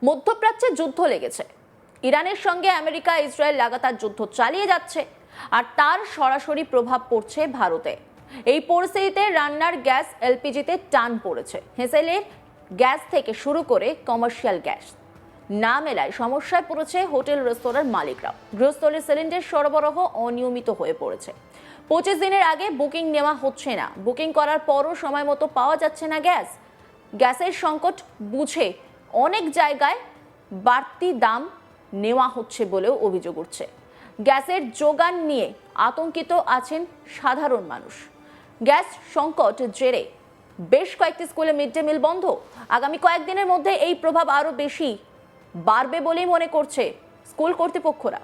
মধ্যপ্রাচ্যে যুদ্ধ লেগেছে। ইরানের সঙ্গে আমেরিকা ইসরায়েল লাগাতার যুদ্ধ চালিয়ে যাচ্ছে, আর তার সরাসরি প্রভাব পড়ছে ভারতে। এই পরিস্থিতিতে রান্নার গ্যাস এলপিজিতে টান পড়েছে। হেসেলের গ্যাস থেকে শুরু করে কমার্শিয়াল গ্যাস না মেলায় সমস্যায় পড়েছে হোটেল রেস্তোরাঁর মালিকরাও। গৃহস্থলীর সিলিন্ডার সরবরাহ অনিয়মিত হয়ে পড়েছে। 25 দিনের আগে বুকিং নেওয়া হচ্ছে না, বুকিং করার পরও সময় মতো পাওয়া যাচ্ছে না গ্যাস। গ্যাসের সংকট বুঝে অনেক জায়গায় বাড়তি দাম নেওয়া হচ্ছে বলেও অভিযোগ উঠছে। গ্যাসের যোগান নিয়ে আতঙ্কিত আছেন সাধারণ মানুষ। গ্যাস সংকট জেরে বেশ কয়েকটি স্কুলে মিড ডে মিল বন্ধ। আগামী কয়েকদিনের মধ্যে এই প্রভাব আরও বেশি বাড়বে বলেই মনে করছে স্কুল কর্তৃপক্ষরা।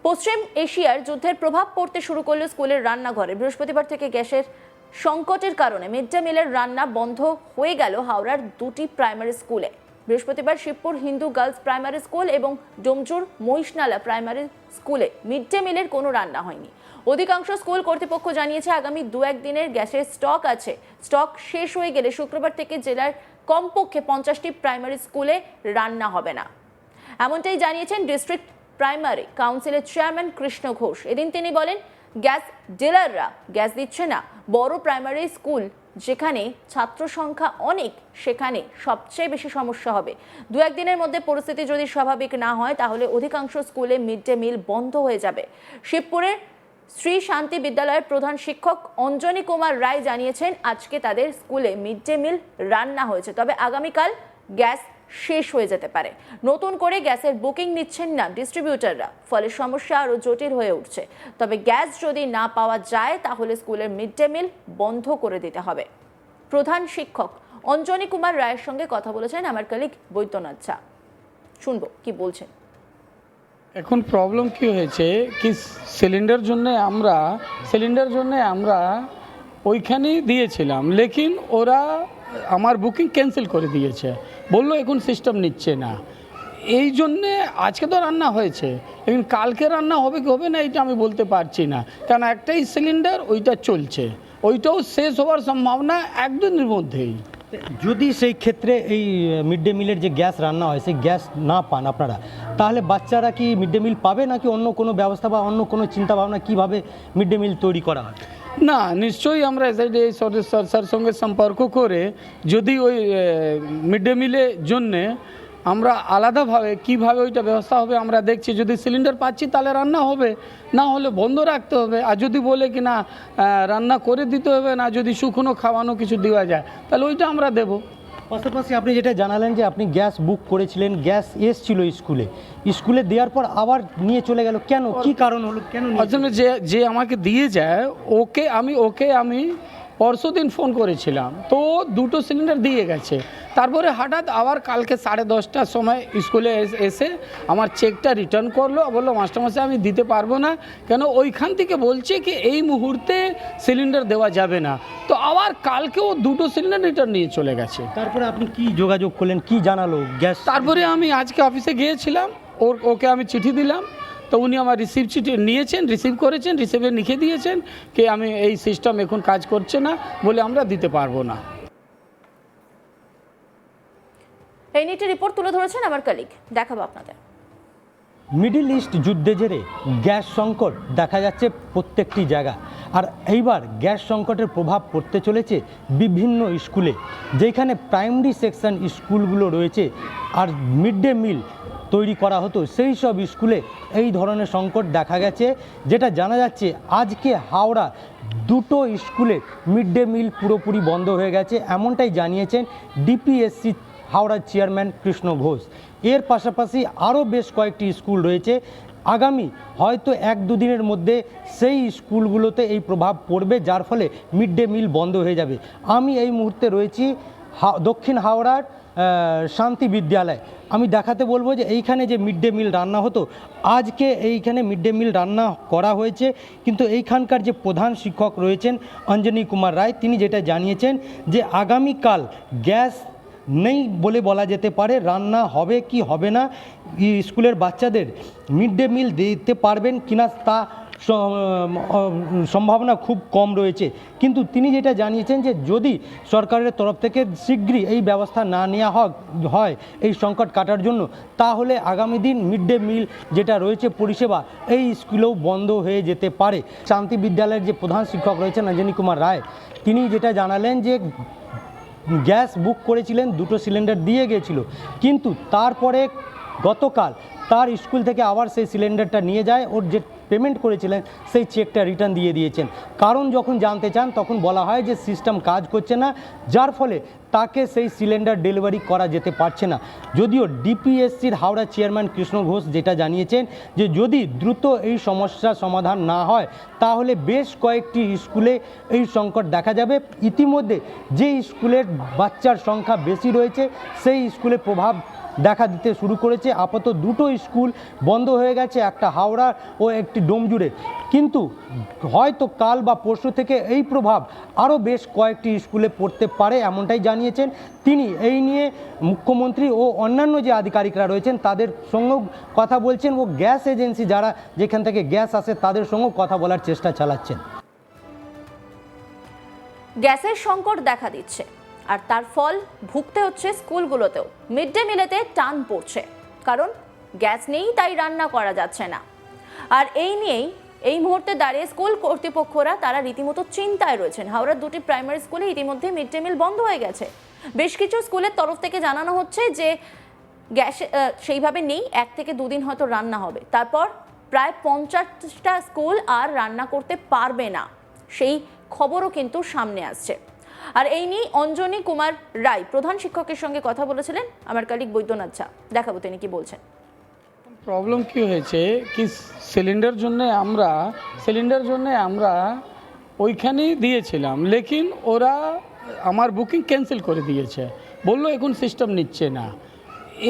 পশ্চিম এশিয়ার যুদ্ধের প্রভাব পড়তে শুরু করলো স্কুলের রান্নাঘরে। বৃহস্পতিবার থেকে গ্যাসের সংকটের কারণে মিড ডে মিলের রান্না বন্ধ হয়ে গেল হাওড়ার দুটি প্রাইমারি স্কুলে। বৃহস্পতিবার Shibpur Hindu girls primary school এবং ডোমজুর মহিষনালা প্রাইমারি স্কুলে মিড ডে মিলের কোনো রান্না হয়নি। অধিকাংশ স্কুল কর্তৃপক্ষ জানিয়েছে আগামী 2-1 দিনের গ্যাসের স্টক আছে। স্টক শেষ হয়ে গেলে শুক্রবার থেকে জেলার কমপক্ষে 50টি প্রাইমারি স্কুলে রান্না হবে না, এমনটাই জানিয়েছেন ডিস্ট্রিক্ট প্রাইমারি কাউন্সিলের চেয়ারম্যান কৃষ্ণ ঘোষ। এদিন তিনি বলেন, গ্যাস ডিলাররা গ্যাস দিচ্ছে না। বড় প্রাইমারি স্কুল যেখানে ছাত্র সংখ্যা অনেক, সেখানে সবচেয়ে বেশি সমস্যা হবে। 2-1 দিনের মধ্যে পরিস্থিতি যদি স্বাভাবিক না হয় তাহলে অধিকাংশ স্কুলে মিড ডে মিল বন্ধ হয়ে যাবে। শিবপুরের শ্রী শান্তি বিদ্যালয়ের প্রধান শিক্ষক অঞ্জনী কুমার রায় জানিয়েছেন আজকে তাদের স্কুলে মিড ডে মিল রান্না হয়েছে, তবে আগামীকাল গ্যাস শেষ হয়ে যেতে পারে। নতুন করে গ্যাসের বুকিং নিচ্ছেন না ডিস্ট্রিবিউটাররা, ফলে সমস্যা আরও জটিল হয়ে উঠছে। তবে গ্যাস যদি না পাওয়া যায় তাহলে স্কুলের মিড ডে মিল বন্ধ করে দিতে হবে। প্রধান শিক্ষক অঞ্জনী কুমার রায়ের সঙ্গে কথা বলেছেন আমার কলিগ বৈদ্যনাথ ঝা। শুনবো কি বলছেন। এখন প্রবলেম কি হয়েছে কি, সিলিন্ডার জন্য আমরা ওইখানেই দিয়েছিলাম, লেকিন ওরা আমার বুকিং ক্যান্সেল করে দিয়েছে, বললো এখন সিস্টেম নিচ্ছে না। এই জন্যে আজকে তো রান্না হয়েছে, লেকিন কালকে রান্না হবে কি হবে না এটা আমি বলতে পারছি না, কারণ একটাই সিলিন্ডার ওইটা চলছে, ওইটাও শেষ হওয়ার সম্ভাবনা 1-2 দিনের মধ্যেই। যদি সেই ক্ষেত্রে এই মিড ডে মিলের যে গ্যাস রান্না হয় সেই গ্যাস না পান আপনারা, তাহলে বাচ্চারা কি মিড ডে মিল পাবে নাকি অন্য কোনো ব্যবস্থা বা অন্য কোনো চিন্তাভাবনা কীভাবে মিড ডে মিল তৈরি করা হয়? না, নিশ্চয়ই আমরা এসআইডি স্যার সঙ্গে সম্পর্ক করে যদি ওই মিড ডে মিলের জন্যে আমরা আলাদাভাবে কীভাবে ওইটা ব্যবস্থা হবে আমরা দেখছি। যদি সিলিন্ডার পাচ্ছি তাহলে রান্না হবে, না হলে বন্ধ রাখতে হবে। আর যদি বলে কি না রান্না করে দিতে হবে না, যদি শুকনো খাওয়ানো কিছু দেওয়া যায় তাহলে ওইটা আমরা দেবো। পাশাপাশি আপনি যেটা জানালেন যে আপনি গ্যাস বুক করেছিলেন, গ্যাস এসছিল স্কুলে দেওয়ার পর আবার নিয়ে চলে গেল, কেন, কি কারণ হলো, কেন? আসলে যে আমাকে দিয়ে যায় ওকে আমি পরশু দিন ফোন করেছিলাম, তো 2টো সিলিন্ডার দিয়ে গেছে। তারপরে হঠাৎ আবার কালকে 10:30টার সময় স্কুলে এসে আমার চেকটা রিটার্ন করলো, বললো মাস্টারমশাই আমি দিতে পারবো না, কেন ওইখান থেকে বলছে কি এই মুহূর্তে সিলিন্ডার দেওয়া যাবে না। তো আবার কালকেও 2টো সিলিন্ডার রিটার্ন নিয়ে চলে গেছে। তারপরে আপনি কি যোগাযোগ করলেন, কি জানালো গ্যাস? তারপরে আমি আজকে অফিসে গিয়েছিলাম, ওকে আমি চিঠি দিলাম, তো উনি আমার চিঠি রিসিভ করেছেন, রিসিভে লিখে দিয়েছেন কি আমি এই সিস্টেম এখন কাজ করছে না বলে আমরা দিতে পারবো না। এই নিয়ে রিপোর্ট তুলে ধরেছেন আমার কলিগ, দেখাবো আপনাদের। মিডল ইস্ট যুদ্ধে জেরে গ্যাস সংকট দেখা যাচ্ছে প্রত্যেকটি জায়গা, আর এইবার গ্যাস সংকটের প্রভাব পড়তে চলেছে বিভিন্ন স্কুলে। যেখানে প্রাইমারি সেকশন স্কুলগুলো রয়েছে আর মিড ডে মিল তৈরি করা হতো, সেই সব স্কুলে এই ধরনের সংকট দেখা গেছে। যেটা জানা যাচ্ছে আজকে হাওড়া 2টো স্কুলে মিড ডে মিল পুরোপুরি বন্ধ হয়ে গেছে, এমনটাই জানিয়েছেন ডিপিএসসি হাওড়ার চেয়ারম্যান কৃষ্ণ ঘোষ। এর পাশাপাশি আরও বেশ কয়েকটি স্কুল রয়েছে, আগামী হয়তো 1-2 দিনের মধ্যে সেই স্কুলগুলোতে এই প্রভাব পড়বে, যার ফলে মিড ডে মিল বন্ধ হয়ে যাবে। আমি এই মুহূর্তে রয়েছি দক্ষিণ হাওড়ার শান্তি বিদ্যালয়। আমি দেখাতে বলবো যে এইখানে যে মিড ডে মিল রান্না হতো, আজকে এইখানে মিড ডে মিল রান্না করা হয়েছে, কিন্তু এইখানকার যে প্রধান শিক্ষক রয়েছেন অঞ্জনী কুমার রায়, তিনি যেটা জানিয়েছেন যে আগামীকাল গ্যাস নেই বলে বলা যেতে পারে, রান্না হবে কি হবে না, স্কুলের বাচ্চাদের মিড ডে মিল দিতে পারবেন কিনা তা সম্ভাবনা খুব কম রয়েছে। কিন্তু তিনি যেটা জানিয়েছেন যে যদি সরকারের তরফ থেকে শীঘ্রই এই ব্যবস্থা না নেওয়া হয় এই সংকট কাটার জন্য, তাহলে আগামী দিন মিড ডে মিল যেটা রয়েছে পরিষেবা এই স্কুলেও বন্ধ হয়ে যেতে পারে। শান্তি বিদ্যালয়ের যে প্রধান শিক্ষক রয়েছেন অঞ্জনী কুমার রায়, তিনি যেটা জানালেন যে গ্যাস বুক করেছিলেন, 2টো সিলিন্ডার দিয়ে গিয়েছিল, কিন্তু তারপরে গতকাল তার স্কুল থেকে আবার সেই সিলিন্ডারটা নিয়ে যায়, ওর যে পেমেন্ট করেছিলেন সেই চেকটা রিটার্ন দিয়ে দিয়েছেন। কারণ যখন জানতে চান তখন বলা হয় যে সিস্টেম কাজ করছে না, যার ফলে তাকে সেই সিলিন্ডার ডেলিভারি করা যেতে পারছে না। যদিও ডিপিএসসির হাওড়া চেয়ারম্যান কৃষ্ণ ঘোষ যেটা জানিয়েছেন যে যদি দ্রুত এই সমস্যার সমাধান না হয় তাহলে বেশ কয়েকটি স্কুলে এই সংকট দেখা যাবে। ইতিমধ্যে যে স্কুলের বাচ্চার সংখ্যা বেশি রয়েছে সেই স্কুলে প্রভাব দেখা দিতে শুরু করেছে। আপাতত 2টো স্কুল বন্ধ হয়ে গেছে, একটা হাওড়া ও একটি ডোমজুড়ে, কিন্তু হয়তো কাল বা পরশু থেকে এই প্রভাব আরও বেশ কয়েকটি স্কুলে পড়তে পারে, এমনটাই জানিয়েছেন তিনি। এই নিয়ে মুখ্যমন্ত্রী ও অন্যান্য যে আধিকারিকরা রয়েছেন তাদের সঙ্গেও কথা বলছেন ও গ্যাস এজেন্সি যারা যেখান থেকে গ্যাস আসে তাদের সঙ্গেও কথা বলার চেষ্টা চালাচ্ছেন। গ্যাসের সংকট দেখা দিচ্ছে আর তার ফল ভুগতে হচ্ছে স্কুলগুলোতেও। মিড ডে মিলেতে টান পড়ছে, কারণ গ্যাস নেই, তাই রান্না করা যাচ্ছে না। আর এই নিয়েই এই মুহূর্তে দাঁড়িয়ে স্কুল কর্তৃপক্ষরা তারা রীতিমতো চিন্তায় রয়েছেন। হাওড়ার 2টি প্রাইমারি স্কুলে ইতিমধ্যে মিড ডে মিল বন্ধ হয়ে গেছে। বেশ কিছু স্কুলের তরফ থেকে জানানো হচ্ছে যে গ্যাস সেইভাবে নেই, 1 থেকে 2 দিন হয়তো রান্না হবে, তারপর প্রায় 50টা স্কুল আর রান্না করতে পারবে না, সেই খবরও কিন্তু সামনে আসছে। আর এই নিয়ে অঞ্জনী কুমার রায় প্রধান শিক্ষকের সঙ্গে কথা বলেছিলেন আমার কলিগ বৈদ্যনাথ ঝা। দেখাবো তিনি কি বলছেন। প্রবলেম কি হয়েছে কি সিলিন্ডার জন্য আমরা ওইখানেই দিয়েছিলাম, লেকিন ওরা আমার বুকিং ক্যান্সেল করে দিয়েছে, বললো এখন সিস্টেম নিচ্ছে না।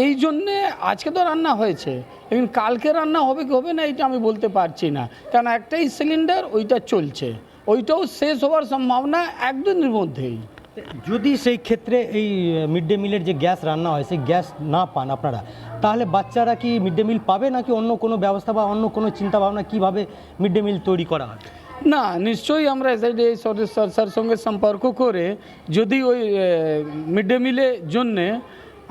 এই জন্যে আজকে তো রান্না হয়েছে, লেকিন কালকে রান্না হবে কি হবে না এটা আমি বলতে পারছি না, কারণ একটাই সিলিন্ডার ওইটা চলছে, ওইটাও শেষ হওয়ার সম্ভাবনা 1 দিনের মধ্যেই। যদি সেই ক্ষেত্রে এই মিড ডে মিলের যে গ্যাস রান্না হয় সেই গ্যাস না পান আপনারা, তাহলে বাচ্চারা কি মিড ডে মিল পাবে নাকি অন্য কোনো ব্যবস্থা বা অন্য কোনো চিন্তাভাবনা কীভাবে মিড ডে মিল তৈরি করা হয়? না, নিশ্চয়ই আমরা এসআইডি স্যার সঙ্গে সম্পর্ক করে যদি ওই মিড ডে মিলের জন্যে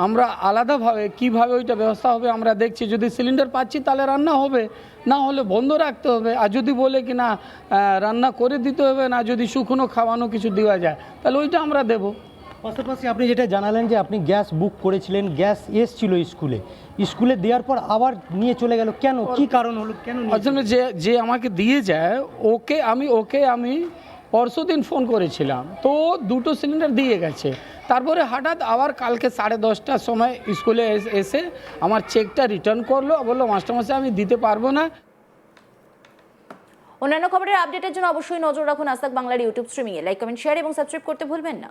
আমরা আলাদাভাবে কিভাবে ওইটা ব্যবস্থা হবে আমরা দেখছি। যদি সিলিন্ডার পাচ্ছি তাহলে রান্না হবে, না হলে বন্ধ রাখতে হবে। আর যদি বলে কি না রান্না করে দিতে হবে না, যদি শুকনো খাওয়ানো কিছু দেওয়া যায় তাহলে ওইটা আমরা দেবো। পাশাপাশি আপনি যেটা জানালেন যে আপনি গ্যাস বুক করেছিলেন, গ্যাস এসছিল স্কুলে দেওয়ার পর আবার নিয়ে চলে গেল, কেন, কি কারণ হলো, কেন? আসলে যে আমাকে দিয়ে যায় ওকে আমি পরশুদিন ফোন করেছিলাম, তো 2টো সিলিন্ডার দিয়ে গেছে। তারপরে হঠাৎ আবার কালকে 10:30টার সময় স্কুলে এসে আমার চেকটা রিটার্ন করলো, বললো মাস্টারমশাই আমি দিতে পারবো না। অন্যান্য খবরের আপডেটের জন্য অবশ্যই নজর রাখুন আজ তাক বাংলার ইউটিউব স্ট্রিমিংয়ে। লাইক, কমেন্ট, শেয়ার এবং সাবস্ক্রাইব করতে ভুলবেন না।